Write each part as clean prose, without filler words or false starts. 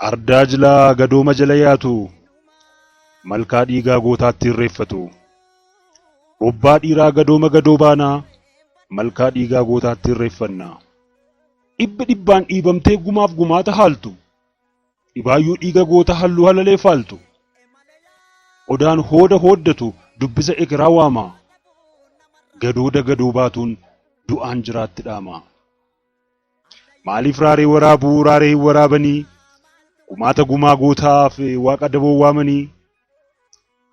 Ardaajlaa gadooma jala yaatu malkaa dhiigaa gootaatti irreeffatu. Bobbaa dhiiraa gadooma gadoo baanaa malkaa dhiigaa gootaatti irreeffanna. Dhibbi dhibbaan dhiibamtee gumaaf gumaata haaltu. Dhibaayyuu dhiiga goota halluu halalee faaltu. Odaan hooda hooddatu dubbisa ekeraa waama. Gadooda gadoo baatuun du'aan jiraatti dhaama. Maaliif raaree waraabuu raaree hin waraabanii? Gumaata gumaa gootaaf waaqa daboo waamanii.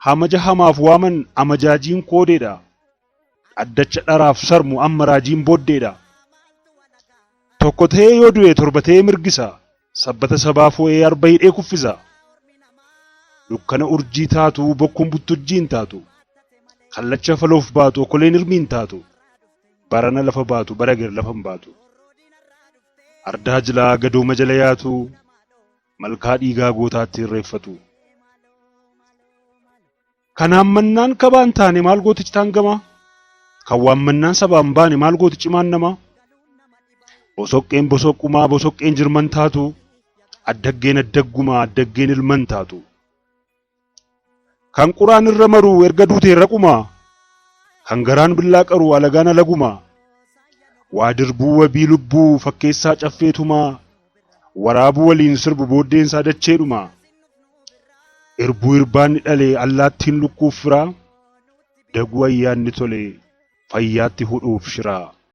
Hamaja hamaaf waaman amajaajiin koodeedha. Addacha dharaaf sarmu amma raajiin booddeedha. Tokko ta'ee yoo du'e torba ta'ee mirgisa. Sabbata sabaa fo'ee arba hidhee kuffisa. Dukkana urjii taatu bokkuun buttujjiin taatu. Kallacha faloof baatu okkoleen hirmiin taatu. Barana lafa baatu bara gar lafan baatu. Ardaajlaa gadooma jala yaatu malkaa dhiigaa gootaatti irreeffatu. Kan hammannaan kabaan taane maal gootichi taangama? Kan waammannaan sabaan baane maal gootichi maannama? Bosoqqeen bosoqqumaa bosoqqeen jirman taatu. Addaggeen addaggumaa addaggeen ilman taatu. Kan quraan irra maruu erga duutee raqumaa. Kan garaan billaa qaru alagaan alagumaa. Waa dirbuu wabii lubbuu fakkeessaa caffeetumaa. Waraabuu waliin sirbu booddeensaa dacheedhumaa. Irbuu irbaanni dhalee allaattiin lukkuuf firaa. Daguu ayyaanni tole fayyaatti hudhuuf shiraa.